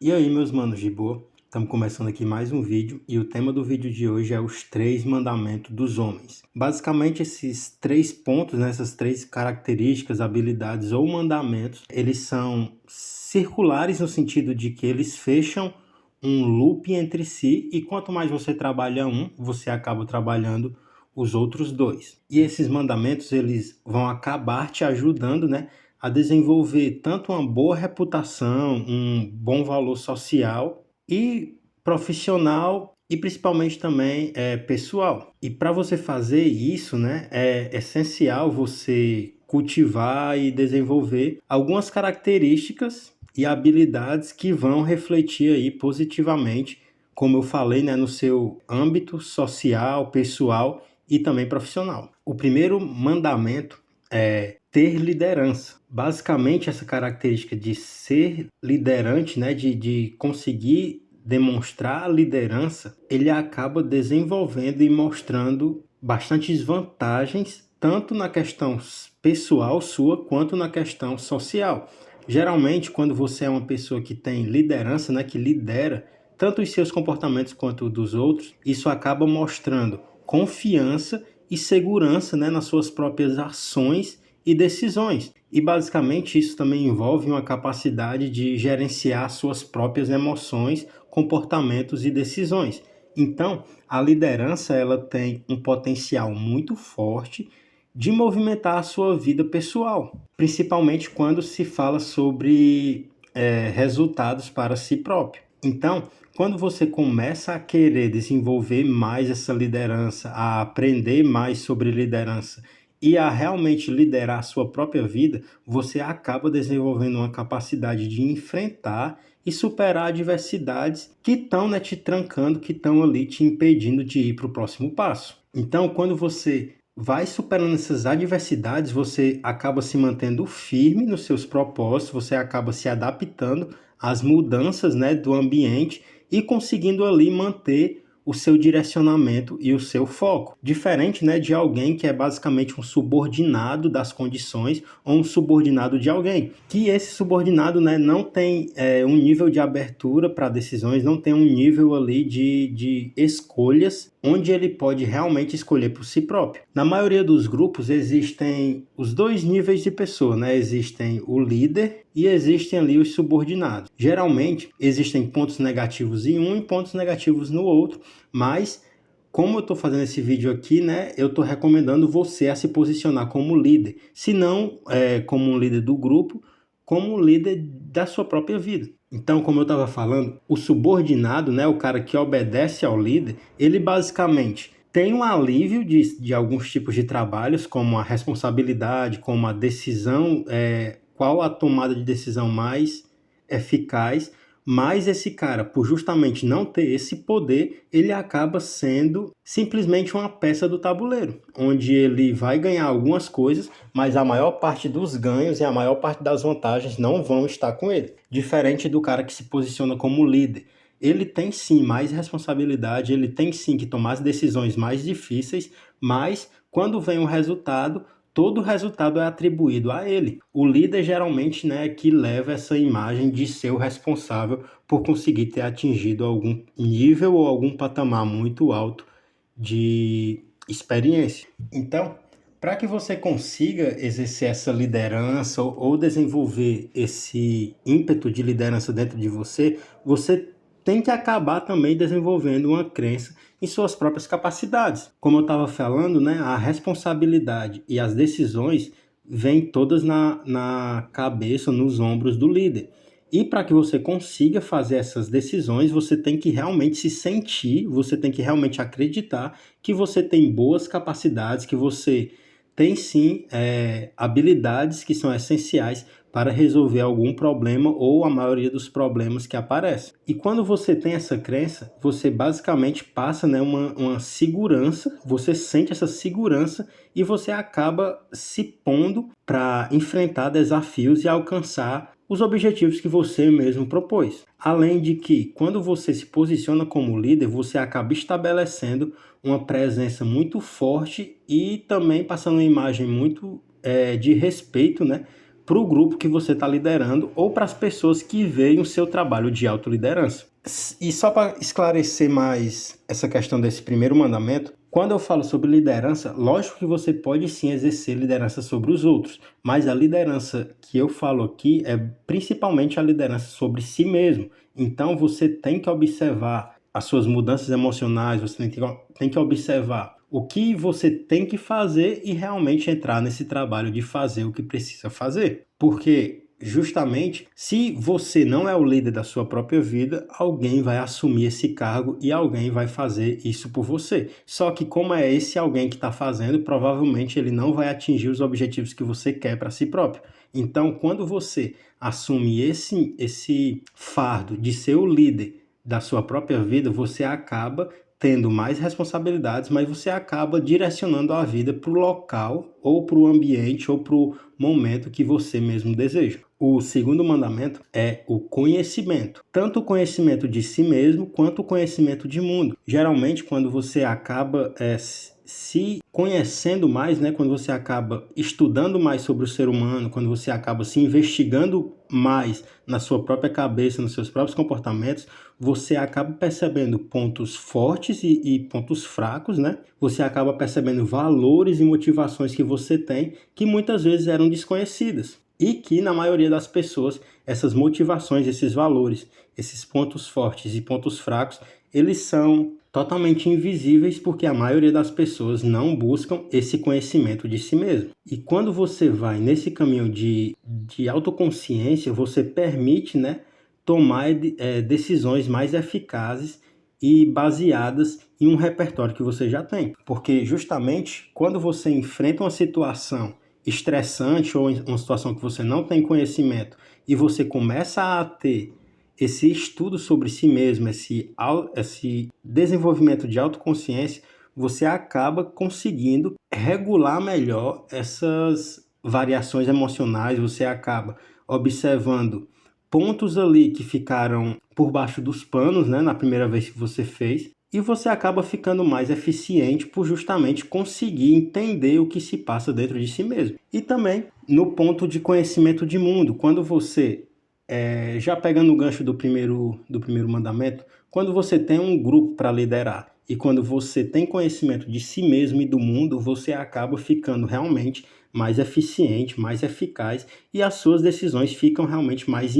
E aí, meus manos de boa? Estamos começando aqui mais um vídeo e o tema do vídeo de hoje é os 3 mandamentos dos homens. Basicamente, esses 3 pontos, né, essas 3 características, habilidades ou mandamentos, eles são circulares no sentido de que eles fecham um loop entre si e quanto mais você trabalha um, você acaba trabalhando os outros dois. E esses mandamentos, eles vão acabar te ajudando, né, a desenvolver tanto uma boa reputação, um bom valor social e profissional e principalmente também pessoal. E para você fazer isso, né, é essencial você cultivar e desenvolver algumas características e habilidades que vão refletir aí positivamente, como eu falei, né, no seu âmbito social, pessoal e também profissional. O primeiro mandamento é ter liderança. Basicamente, essa característica de ser liderante, né, de conseguir demonstrar a liderança, ele acaba desenvolvendo e mostrando bastantes vantagens, tanto na questão pessoal sua, quanto na questão social. Geralmente, quando você é uma pessoa que tem liderança, né, que lidera tanto os seus comportamentos quanto dos outros, isso acaba mostrando confiança e segurança, né, nas suas próprias ações e decisões. E basicamente isso também envolve uma capacidade de gerenciar suas próprias emoções, comportamentos e decisões. Então, a liderança ela tem um potencial muito forte de movimentar a sua vida pessoal, principalmente quando se fala sobre resultados para si próprio. Então, quando você começa a querer desenvolver mais essa liderança, a aprender mais sobre liderança e a realmente liderar a sua própria vida, você acaba desenvolvendo uma capacidade de enfrentar e superar adversidades que estão, né, te trancando, que estão ali te impedindo de ir para o próximo passo. Então, quando você vai superando essas adversidades, você acaba se mantendo firme nos seus propósitos, você acaba se adaptando às mudanças, né, do ambiente e conseguindo ali manter o seu direcionamento e o seu foco. Diferente, né, de alguém que é basicamente um subordinado das condições ou um subordinado de alguém. Que esse subordinado, né, não tem um nível de abertura para decisões, não tem um nível ali de escolhas onde ele pode realmente escolher por si próprio. Na maioria dos grupos existem os 2 níveis de pessoa, né? Existem o líder e existem ali os subordinados. Geralmente existem pontos negativos em um e pontos negativos no outro, mas como eu estou fazendo esse vídeo aqui, né, eu estou recomendando você a se posicionar como líder, se não como um líder do grupo, como um líder da sua própria vida. Então, como eu estava falando, o subordinado, né, o cara que obedece ao líder, ele basicamente tem um alívio de alguns tipos de trabalhos, como a responsabilidade, como a decisão, qual a tomada de decisão mais eficaz, mas esse cara, por justamente não ter esse poder, ele acaba sendo simplesmente uma peça do tabuleiro, onde ele vai ganhar algumas coisas, mas a maior parte dos ganhos e a maior parte das vantagens não vão estar com ele. Diferente do cara que se posiciona como líder. Ele tem sim mais responsabilidade, ele tem sim que tomar as decisões mais difíceis, mas quando vem o resultado, todo o resultado é atribuído a ele. O líder geralmente, né, que leva essa imagem de ser o responsável por conseguir ter atingido algum nível ou algum patamar muito alto de experiência. Então, para que você consiga exercer essa liderança ou desenvolver esse ímpeto de liderança dentro de você, você tem que acabar também desenvolvendo uma crença em suas próprias capacidades. Como eu estava falando, né, a responsabilidade e as decisões vêm todas na cabeça, nos ombros do líder. E para que você consiga fazer essas decisões, você tem que realmente se sentir, você tem que realmente acreditar que você tem boas capacidades, que você tem sim habilidades que são essenciais para resolver algum problema ou a maioria dos problemas que aparecem. E quando você tem essa crença, você basicamente passa, né, uma segurança, você sente essa segurança e você acaba se pondo para enfrentar desafios e alcançar os objetivos que você mesmo propôs. Além de que, quando você se posiciona como líder, você acaba estabelecendo uma presença muito forte e também passando uma imagem muito de respeito, né, para o grupo que você está liderando ou para as pessoas que veem o seu trabalho de autoliderança. E só para esclarecer mais essa questão desse primeiro mandamento, quando eu falo sobre liderança, lógico que você pode sim exercer liderança sobre os outros, mas a liderança que eu falo aqui é principalmente a liderança sobre si mesmo. Então você tem que observar as suas mudanças emocionais, você tem que observar o que você tem que fazer e realmente entrar nesse trabalho de fazer o que precisa fazer. Porque justamente, se você não é o líder da sua própria vida, alguém vai assumir esse cargo e alguém vai fazer isso por você. Só que como é esse alguém que está fazendo, provavelmente ele não vai atingir os objetivos que você quer para si próprio. Então, quando você assume esse fardo de ser o líder da sua própria vida, você acaba tendo mais responsabilidades, mas você acaba direcionando a vida para o local, ou para o ambiente, ou para o momento que você mesmo deseja. O segundo mandamento é o conhecimento. Tanto o conhecimento de si mesmo, quanto o conhecimento de mundo. Geralmente, quando você acaba se conhecendo mais, né? Quando você acaba estudando mais sobre o ser humano, quando você acaba se investigando mais na sua própria cabeça, nos seus próprios comportamentos, você acaba percebendo pontos fortes e pontos fracos, né? Você acaba percebendo valores e motivações que você tem que muitas vezes eram desconhecidas. E que, na maioria das pessoas, essas motivações, esses valores, esses pontos fortes e pontos fracos, eles são totalmente invisíveis porque a maioria das pessoas não buscam esse conhecimento de si mesmo. E quando você vai nesse caminho de autoconsciência, você permite, né, tomar decisões mais eficazes e baseadas em um repertório que você já tem. Porque justamente quando você enfrenta uma situação estressante ou uma situação que você não tem conhecimento e você começa a ter esse estudo sobre si mesmo, esse desenvolvimento de autoconsciência, você acaba conseguindo regular melhor essas variações emocionais, você acaba observando pontos ali que ficaram por baixo dos panos, né, na primeira vez que você fez, e você acaba ficando mais eficiente por justamente conseguir entender o que se passa dentro de si mesmo. E também no ponto de conhecimento de mundo, quando você, já pegando o gancho do primeiro mandamento, quando você tem um grupo para liderar e quando você tem conhecimento de si mesmo e do mundo, você acaba ficando realmente mais eficiente, mais eficaz e as suas decisões ficam realmente mais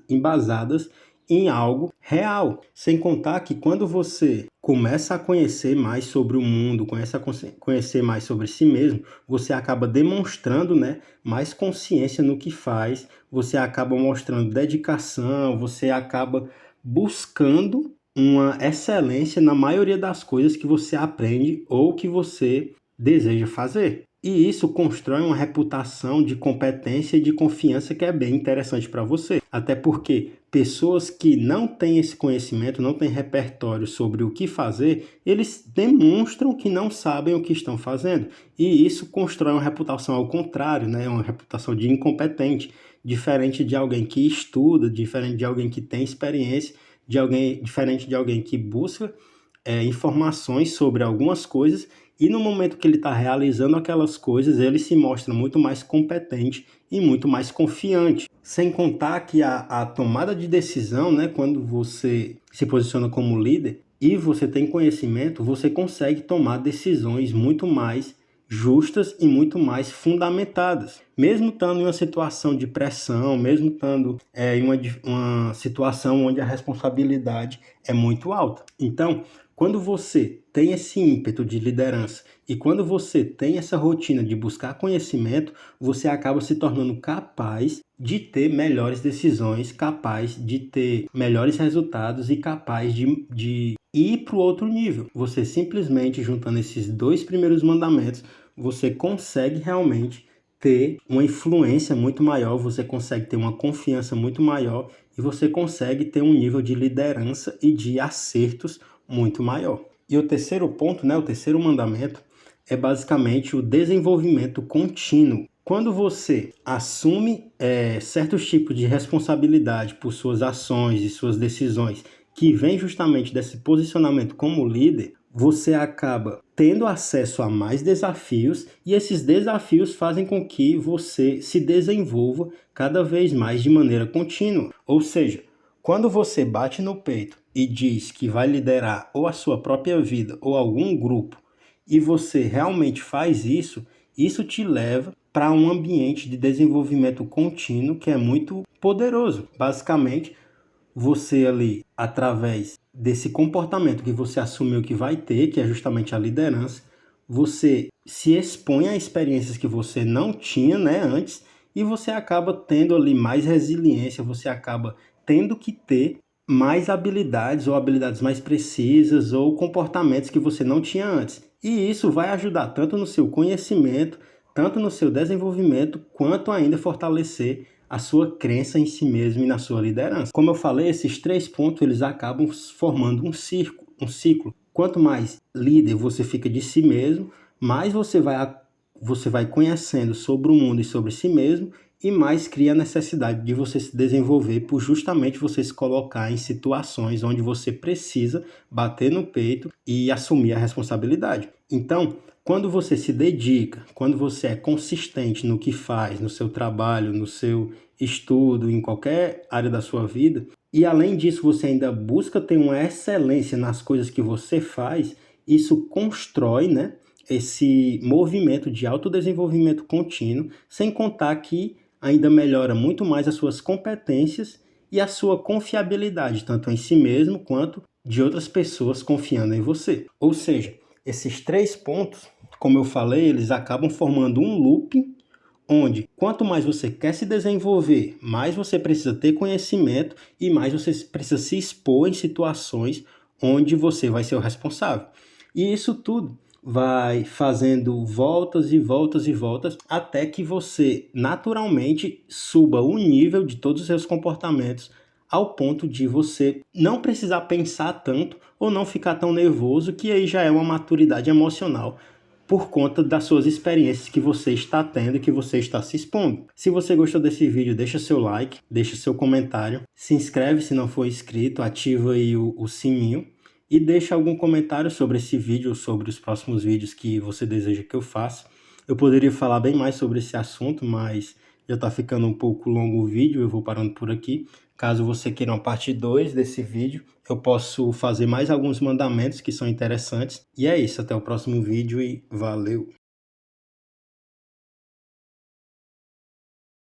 embasadas em algo real. Sem contar que quando você começa a conhecer mais sobre o mundo, começa a conhecer mais sobre si mesmo, você acaba demonstrando, né, mais consciência no que faz, você acaba mostrando dedicação, você acaba buscando uma excelência na maioria das coisas que você aprende ou que você deseja fazer. E isso constrói uma reputação de competência e de confiança que é bem interessante para você. Até porque pessoas que não têm esse conhecimento, não têm repertório sobre o que fazer, eles demonstram que não sabem o que estão fazendo. E isso constrói uma reputação ao contrário, né? Uma reputação de incompetente, diferente de alguém que estuda, diferente de alguém que tem experiência, diferente de alguém que busca informações sobre algumas coisas e no momento que ele está realizando aquelas coisas, ele se mostra muito mais competente e muito mais confiante. Sem contar que a tomada de decisão, né, quando você se posiciona como líder e você tem conhecimento, você consegue tomar decisões muito mais justas e muito mais fundamentadas. Mesmo estando em uma situação de pressão, mesmo estando em uma situação onde a responsabilidade é muito alta. Então, quando você tem esse ímpeto de liderança e quando você tem essa rotina de buscar conhecimento, você acaba se tornando capaz de ter melhores decisões, capaz de ter melhores resultados e capaz de ir para o outro nível. Você simplesmente juntando esses dois primeiros mandamentos, você consegue realmente ter uma influência muito maior, você consegue ter uma confiança muito maior e você consegue ter um nível de liderança e de acertos muito maior. E o terceiro ponto, né, o terceiro mandamento, é basicamente o desenvolvimento contínuo. Quando você assume certos tipos de responsabilidade por suas ações e suas decisões, que vem justamente desse posicionamento como líder, você acaba tendo acesso a mais desafios e esses desafios fazem com que você se desenvolva cada vez mais de maneira contínua. Ou seja, quando você bate no peito e diz que vai liderar ou a sua própria vida ou algum grupo e você realmente faz isso, isso te leva para um ambiente de desenvolvimento contínuo que é muito poderoso. Basicamente, você ali, através desse comportamento que você assumiu que vai ter, que é justamente a liderança, você se expõe a experiências que você não tinha, né, antes, e você acaba tendo ali mais resiliência, você acaba tendo que ter mais habilidades ou habilidades mais precisas ou comportamentos que você não tinha antes. E isso vai ajudar tanto no seu conhecimento, tanto no seu desenvolvimento, quanto ainda fortalecer a sua crença em si mesmo e na sua liderança. Como eu falei, esses 3 pontos eles acabam formando um ciclo. Quanto mais líder você fica de si mesmo, mais você vai conhecendo sobre o mundo e sobre si mesmo e mais cria a necessidade de você se desenvolver por justamente você se colocar em situações onde você precisa bater no peito e assumir a responsabilidade. Então, quando você se dedica, quando você é consistente no que faz, no seu trabalho, no seu estudo, em qualquer área da sua vida, e além disso você ainda busca ter uma excelência nas coisas que você faz, isso constrói, né, esse movimento de autodesenvolvimento contínuo, sem contar que ainda melhora muito mais as suas competências e a sua confiabilidade, tanto em si mesmo quanto de outras pessoas confiando em você. Ou seja, esses 3 pontos, como eu falei, eles acabam formando um looping onde quanto mais você quer se desenvolver, mais você precisa ter conhecimento e mais você precisa se expor em situações onde você vai ser o responsável. E isso tudo vai fazendo voltas e voltas e voltas até que você naturalmente suba o nível de todos os seus comportamentos ao ponto de você não precisar pensar tanto ou não ficar tão nervoso, que aí já é uma maturidade emocional por conta das suas experiências que você está tendo e que você está se expondo. Se você gostou desse vídeo, deixa seu like, deixa seu comentário, se inscreve se não for inscrito, ativa aí o sininho e deixa algum comentário sobre esse vídeo ou sobre os próximos vídeos que você deseja que eu faça. Eu poderia falar bem mais sobre esse assunto, mas já está ficando um pouco longo o vídeo, eu vou parando por aqui. Caso você queira uma parte 2 desse vídeo, eu posso fazer mais alguns mandamentos que são interessantes. E é isso, até o próximo vídeo e valeu!